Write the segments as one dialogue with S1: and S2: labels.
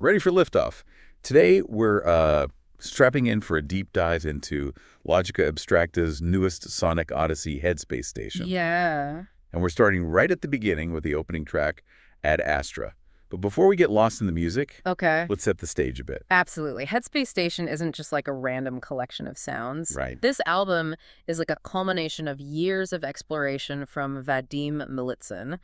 S1: Ready for liftoff. Today, we're strapping in for a deep dive into Logica Abstracta's newest sonic odyssey, Headspace Station.
S2: Yeah.
S1: And we're starting right at the beginning with the opening track, Ad Astra. But before we get lost in the music,
S2: Okay.
S1: let's set the stage a bit.
S2: Absolutely. Headspace Station isn't just like a random collection of sounds.
S1: Right.
S2: This album is like a culmination of years of exploration from Vadim Militsin,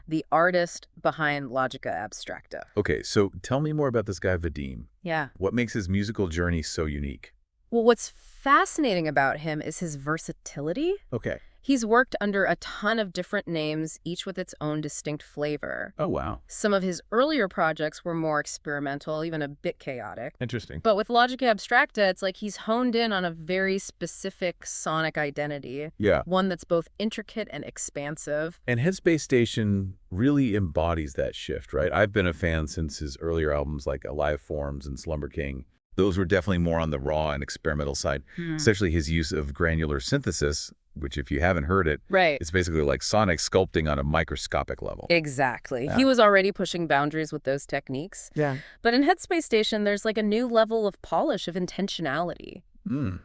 S2: the artist behind Logica Abstracta.
S1: Okay, so tell me more about this guy, Vadim.
S2: Yeah.
S1: What makes his musical journey so unique?
S2: Well, what's fascinating about him is his versatility.
S1: Okay.
S2: He's worked under a ton of different names, each with its own distinct flavor.
S1: Oh, wow.
S2: Some of his earlier projects were more experimental, even a bit chaotic.
S1: Interesting.
S2: But with Logica Abstracta, it's like he's honed in on a very specific sonic identity.
S1: Yeah.
S2: One that's both intricate and expansive.
S1: And Headspace Station really embodies that shift, right? I've been a fan since his earlier albums like Alive Forms and Slumber King. Those were definitely more on the raw and experimental side, especially his use of granular synthesis, which if you haven't heard it,
S2: Right.
S1: it's basically like sonic sculpting on a microscopic level.
S2: Exactly.
S1: Yeah.
S2: He was already pushing boundaries with those techniques.
S1: Yeah.
S2: But in Headspace Station, there's like a new level of polish, of intentionality.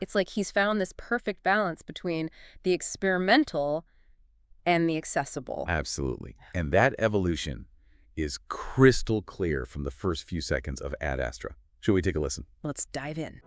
S2: It's like he's found this perfect balance between the experimental and the accessible.
S1: Absolutely. And that evolution is crystal clear from the first few seconds of Ad Astra. Should we take a listen?
S2: Let's dive in.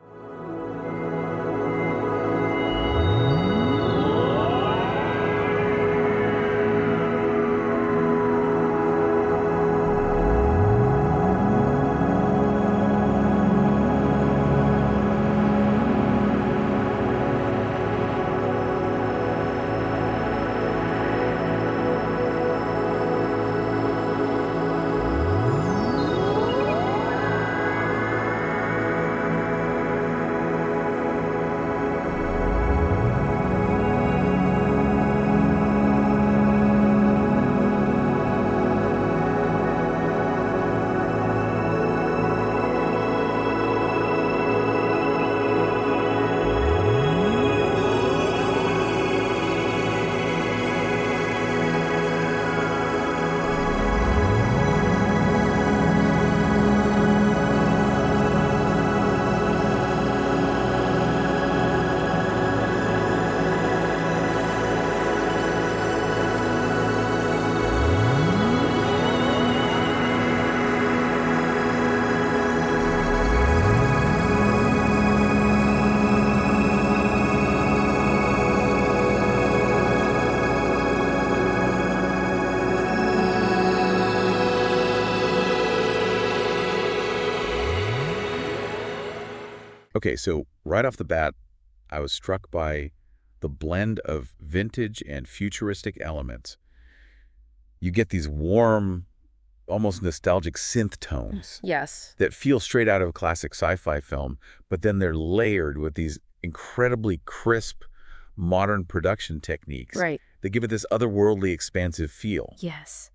S1: Okay, so right off the bat, I was struck by the blend of vintage and futuristic elements. You get these warm, almost nostalgic synth tones
S2: Yes.
S1: that feel straight out of a classic sci-fi film, but then they're layered with these incredibly crisp, modern production techniques
S2: Right.
S1: that give it this otherworldly, expansive feel.
S2: Yes.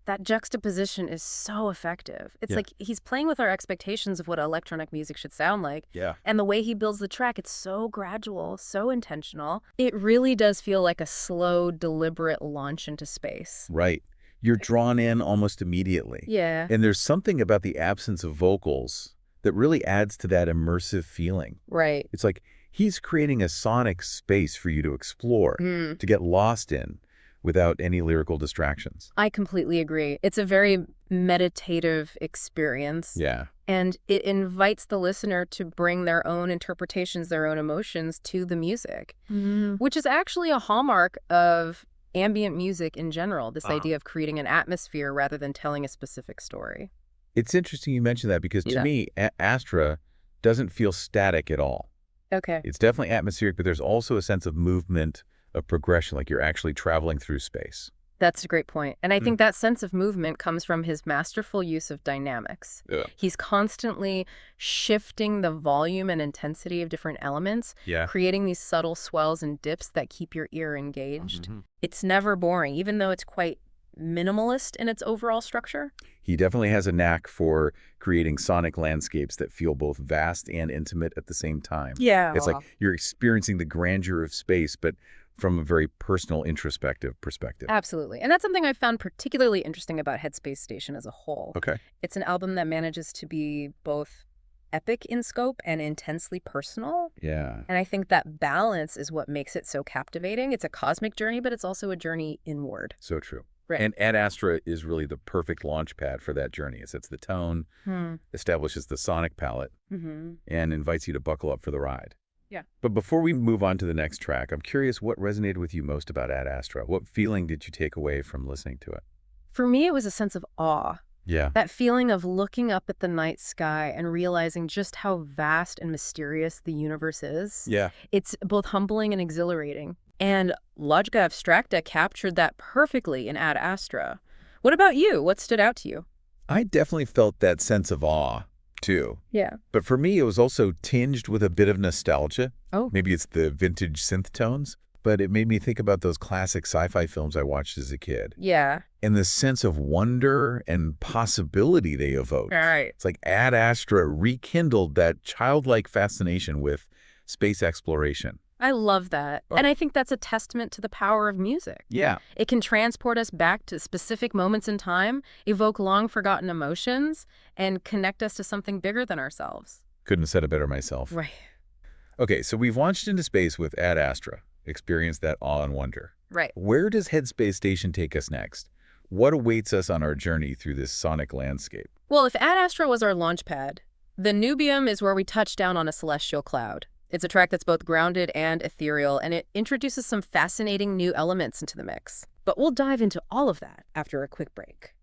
S2: That juxtaposition is so effective. It's
S1: Yeah.
S2: like he's playing with our expectations of what electronic music should sound like.
S1: Yeah.
S2: And the way he builds the track, it's so gradual, so intentional. It really does feel like a slow, deliberate launch into space.
S1: Right. You're drawn in almost immediately.
S2: Yeah.
S1: And there's something about the absence of vocals that really adds to that immersive feeling.
S2: Right.
S1: It's like he's creating a sonic space for you to explore, to get lost in without any lyrical distractions.
S2: I completely agree. It's a very meditative experience.
S1: Yeah.
S2: And it invites the listener to bring their own interpretations, their own emotions to the music, which is actually a hallmark of ambient music in general, this idea of creating an atmosphere rather than telling a specific story.
S1: It's interesting you mention that because to
S2: Yeah.
S1: me, Astra doesn't feel static at all.
S2: Okay.
S1: It's definitely atmospheric, but there's also a sense of movement, of progression, like you're actually traveling through space.
S2: That's a great point. And I think that sense of movement comes from his masterful use of dynamics.
S1: Yeah.
S2: He's constantly shifting the volume and intensity of different elements,
S1: Yeah.
S2: creating these subtle swells and dips that keep your ear engaged. It's never boring, even though it's quite minimalist in its overall structure.
S1: He definitely has a knack for creating sonic landscapes that feel both vast and intimate at the same time.
S2: Yeah.
S1: It's like you're experiencing the grandeur of space, but from a very personal, introspective perspective.
S2: Absolutely. And that's something I found particularly interesting about Headspace Station as a whole.
S1: Okay.
S2: It's an album that manages to be both epic in scope and intensely personal.
S1: Yeah.
S2: And I think that balance is what makes it so captivating. It's a cosmic journey, but it's also a journey inward.
S1: So true.
S2: Right.
S1: And Ad Astra is really the perfect launch pad for that journey. It sets the tone, establishes the sonic palette, and invites you to buckle up for the ride.
S2: Yeah.
S1: But before we move on to the next track, I'm curious what resonated with you most about Ad Astra. What feeling did you take away from listening to it?
S2: For me, it was a sense of awe.
S1: Yeah.
S2: That feeling of looking up at the night sky and realizing just how vast and mysterious the universe is.
S1: Yeah.
S2: It's both humbling and exhilarating. And Logica Abstracta captured that perfectly in Ad Astra. What about you? What stood out to you?
S1: I definitely felt that sense of awe, too.
S2: Yeah.
S1: But for me, it was also tinged with a bit of nostalgia.
S2: Oh.
S1: Maybe it's the vintage synth tones, but it made me think about those classic sci-fi films I watched as a kid.
S2: Yeah.
S1: And the sense of wonder and possibility they evoked.
S2: All right.
S1: It's like Ad Astra rekindled that childlike fascination with space exploration.
S2: I love that.
S1: Oh.
S2: And I think that's a testament to the power of music.
S1: Yeah.
S2: It can transport us back to specific moments in time, evoke long-forgotten emotions, and connect us to something bigger than ourselves.
S1: Couldn't have said it better myself.
S2: Right.
S1: Okay, so we've launched into space with Ad Astra, experienced that awe and wonder.
S2: Right.
S1: Where does Headspace Station take us next? What awaits us on our journey through this sonic landscape?
S2: Well, if Ad Astra was our launch pad, the Nubium is where we touch down on a celestial cloud. It's a track that's both grounded and ethereal, and it introduces some fascinating new elements into the mix. But we'll dive into all of that after a quick break.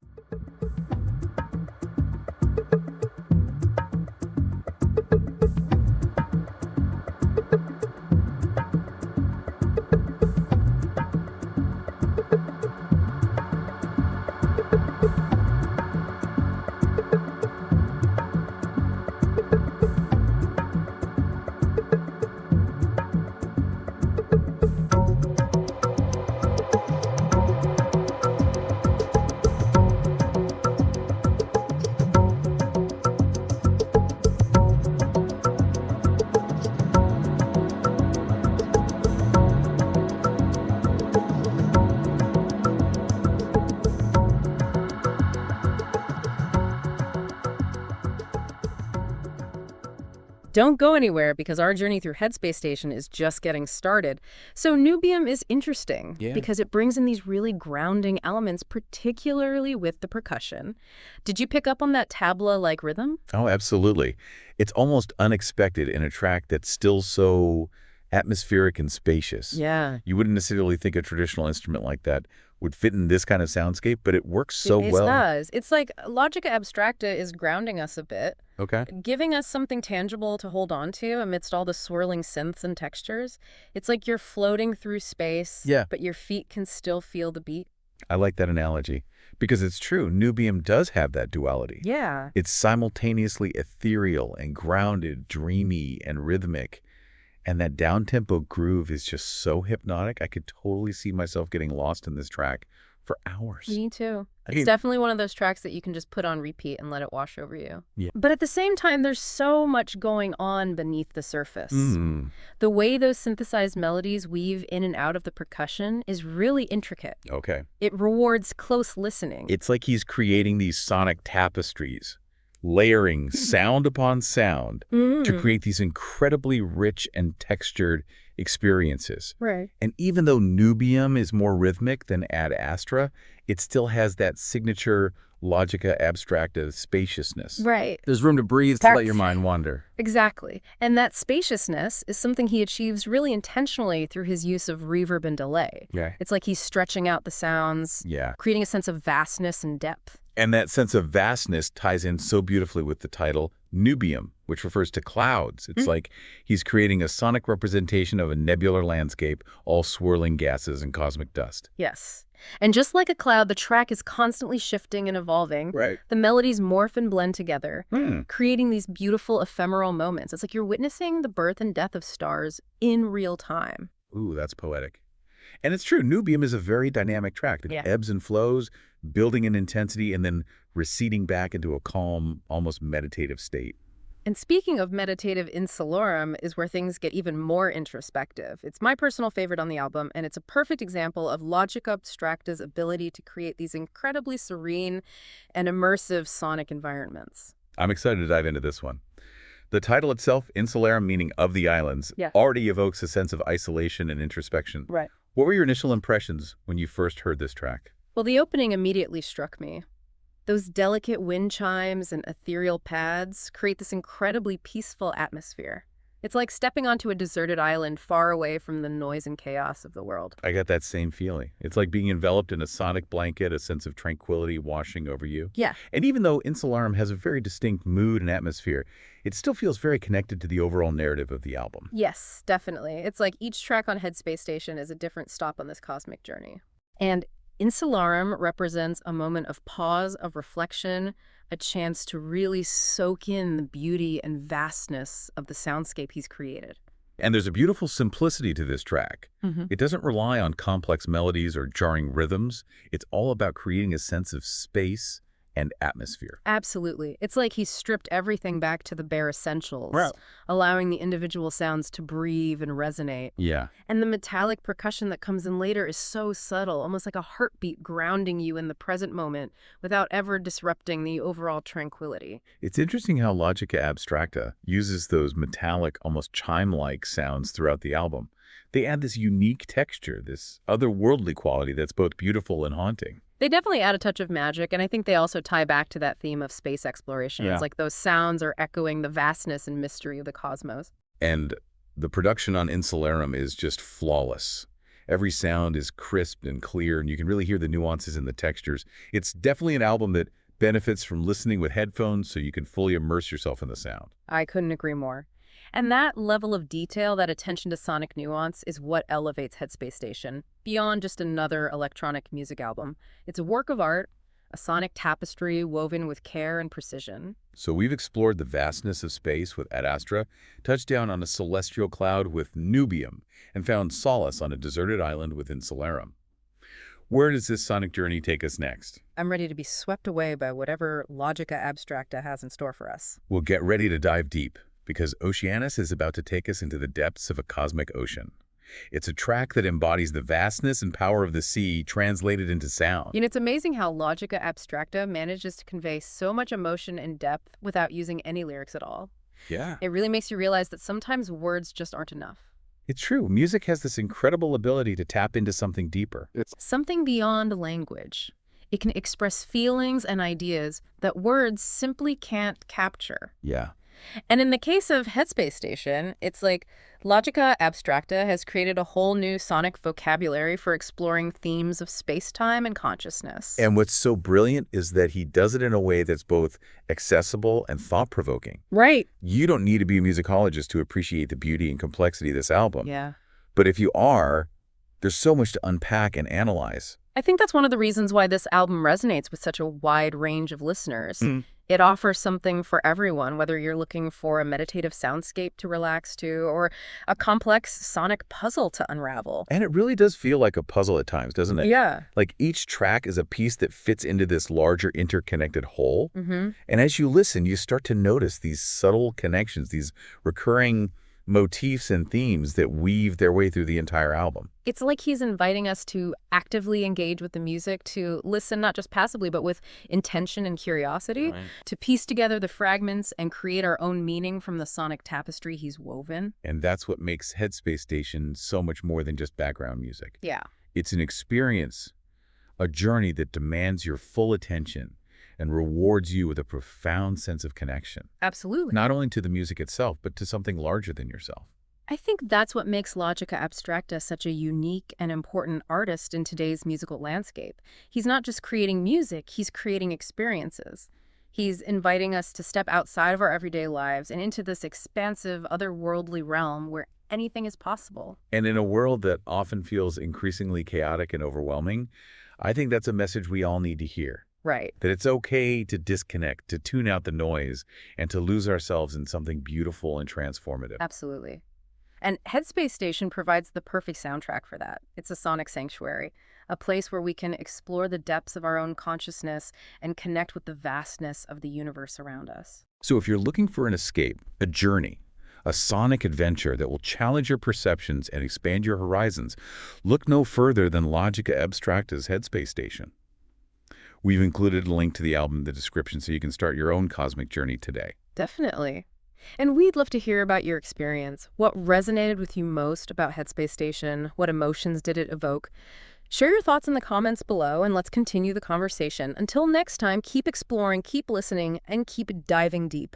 S2: Don't go anywhere because our journey through Headspace Station is just getting started. So Nubium is interesting because it brings in these really grounding elements, particularly with the percussion. Did you pick up on that tabla-like rhythm?
S1: Oh, absolutely. It's almost unexpected in a track that's still so atmospheric and spacious.
S2: Yeah.
S1: You wouldn't necessarily think a traditional instrument like that would fit in this kind of soundscape, but it works so well.
S2: It does. It's like Logica Abstracta is grounding us a bit.
S1: Okay.
S2: Giving us something tangible to hold on to amidst all the swirling synths and textures. It's like you're floating through space, but your feet can still feel the beat.
S1: I like that analogy because it's true. Nubium does have that duality.
S2: Yeah.
S1: It's simultaneously ethereal and grounded, dreamy and rhythmic. And that down-tempo groove is just so hypnotic. I could totally see myself getting lost in this track for hours.
S2: Me too. It's definitely one of those tracks that you can just put on repeat and let it wash over you.
S1: Yeah.
S2: But at the same time, there's so much going on beneath the surface. The way those synthesized melodies weave in and out of the percussion is really intricate.
S1: Okay.
S2: It rewards close listening.
S1: It's like he's creating these sonic tapestries, layering sound upon sound to create these incredibly rich and textured experiences.
S2: Right.
S1: And even though Nubium is more rhythmic than Ad Astra, it still has that signature Logica Abstracta spaciousness.
S2: Right.
S1: There's room to breathe to let your mind wander.
S2: Exactly. And that spaciousness is something he achieves really intentionally through his use of reverb and delay.
S1: Yeah.
S2: It's like he's stretching out the sounds, creating a sense of vastness and depth.
S1: And that sense of vastness ties in so beautifully with the title Nubium, which refers to clouds. It's like he's creating a sonic representation of a nebular landscape, all swirling gases and cosmic dust.
S2: Yes. And just like a cloud, the track is constantly shifting and evolving.
S1: Right.
S2: The melodies morph and blend together, creating these beautiful ephemeral moments. It's like you're witnessing the birth and death of stars in real time.
S1: Ooh, that's poetic. And it's true, Nubium is a very dynamic track. It ebbs and flows, building in intensity and then receding back into a calm, almost meditative state.
S2: And speaking of meditative insolorum is where things get even more introspective. It's my personal favorite on the album, and it's a perfect example of Logica Abstracta's ability to create these incredibly serene and immersive sonic environments.
S1: I'm excited to dive into this one. The title itself, Insularum, meaning of the islands,
S2: Yeah.
S1: already evokes a sense of isolation and introspection.
S2: Right.
S1: What were your initial impressions when you first heard this track?
S2: Well, the opening immediately struck me. Those delicate wind chimes and ethereal pads create this incredibly peaceful atmosphere. It's like stepping onto a deserted island far away from the noise and chaos of the world.
S1: I got that same feeling. It's like being enveloped in a sonic blanket, a sense of tranquility washing over you.
S2: Yeah.
S1: And even though Insularum has a very distinct mood and atmosphere, it still feels very connected to the overall narrative of the album.
S2: Yes, definitely. It's like each track on Headspace Station is a different stop on this cosmic journey. And Insularum represents a moment of pause, of reflection, a chance to really soak in the beauty and vastness of the soundscape he's created.
S1: And there's a beautiful simplicity to this track.
S2: Mm-hmm.
S1: It doesn't rely on complex melodies or jarring rhythms. It's all about creating a sense of space and atmosphere.
S2: Absolutely. It's like he's stripped everything back to the bare essentials,
S1: Right.
S2: allowing the individual sounds to breathe and resonate.
S1: Yeah.
S2: And the metallic percussion that comes in later is so subtle, almost like a heartbeat grounding you in the present moment without ever disrupting the overall tranquility.
S1: It's interesting how Logica Abstracta uses those metallic, almost chime-like sounds throughout the album. They add this unique texture, this otherworldly quality that's both beautiful and haunting.
S2: They definitely add a touch of magic, and I think they also tie back to that theme of space exploration.
S1: Yeah.
S2: It's like those sounds are echoing the vastness and mystery of the cosmos.
S1: And the production on Insularum is just flawless. Every sound is crisp and clear, and you can really hear the nuances in the textures. It's definitely an album that benefits from listening with headphones so you can fully immerse yourself in the sound.
S2: I couldn't agree more. And that level of detail, that attention to sonic nuance, is what elevates Headspace Station beyond just another electronic music album. It's a work of art, a sonic tapestry woven with care and precision.
S1: So we've explored the vastness of space with Ad Astra, touched down on a celestial cloud with Nubium, and found solace on a deserted island with Insularum. Where does this sonic journey take us next?
S2: I'm ready to be swept away by whatever Logica Abstracta has in store for us.
S1: We'll get ready to dive deep, because Oceanus is about to take us into the depths of a cosmic ocean. It's a track that embodies the vastness and power of the sea translated into sound.
S2: You know, it's amazing how Logica Abstracta manages to convey so much emotion and depth without using any lyrics at all.
S1: Yeah.
S2: It really makes you realize that sometimes words just aren't enough.
S1: It's true. Music has this incredible ability to tap into something deeper.
S2: Something beyond language. It can express feelings and ideas that words simply can't capture.
S1: Yeah.
S2: And in the case of Headspace Station, it's like Logica Abstracta has created a whole new sonic vocabulary for exploring themes of space-time and consciousness.
S1: And what's so brilliant is that he does it in a way that's both accessible and thought-provoking.
S2: Right.
S1: You don't need to be a musicologist to appreciate the beauty and complexity of this album.
S2: Yeah.
S1: But if you are, there's so much to unpack and analyze.
S2: I think that's one of the reasons why this album resonates with such a wide range of listeners. It offers something for everyone, whether you're looking for a meditative soundscape to relax to or a complex sonic puzzle to unravel.
S1: And it really does feel like a puzzle at times, doesn't it?
S2: Yeah.
S1: Like each track is a piece that fits into this larger interconnected whole.
S2: Mm-hmm.
S1: And as you listen, you start to notice these subtle connections, these recurring motifs and themes that weave their way through the entire album.
S2: It's like he's inviting us to actively engage with the music, to listen not just passively, but with intention and curiosity, to piece together the fragments and create our own meaning from the sonic tapestry he's woven.
S1: And that's what makes Headspace Station so much more than just background music.
S2: Yeah.
S1: It's an experience, a journey that demands your full attention and rewards you with a profound sense of connection,
S2: Absolutely.
S1: not only to the music itself, but to something larger than yourself.
S2: I think that's what makes Logica Abstracta such a unique and important artist in today's musical landscape. He's not just creating music, he's creating experiences. He's inviting us to step outside of our everyday lives and into this expansive, otherworldly realm where anything is possible.
S1: And in a world that often feels increasingly chaotic and overwhelming, I think that's a message we all need to hear.
S2: Right.
S1: That it's okay to disconnect, to tune out the noise, and to lose ourselves in something beautiful and transformative.
S2: Absolutely. And Headspace Station provides the perfect soundtrack for that. It's a sonic sanctuary, a place where we can explore the depths of our own consciousness and connect with the vastness of the universe around us.
S1: So if you're looking for an escape, a journey, a sonic adventure that will challenge your perceptions and expand your horizons, look no further than Logica Abstracta's Headspace Station. We've included a link to the album in the description so you can start your own cosmic journey today.
S2: Definitely. And we'd love to hear about your experience. What resonated with you most about Headspace Station? What emotions did it evoke? Share your thoughts in the comments below, and let's continue the conversation. Until next time, keep exploring, keep listening, and keep diving deep.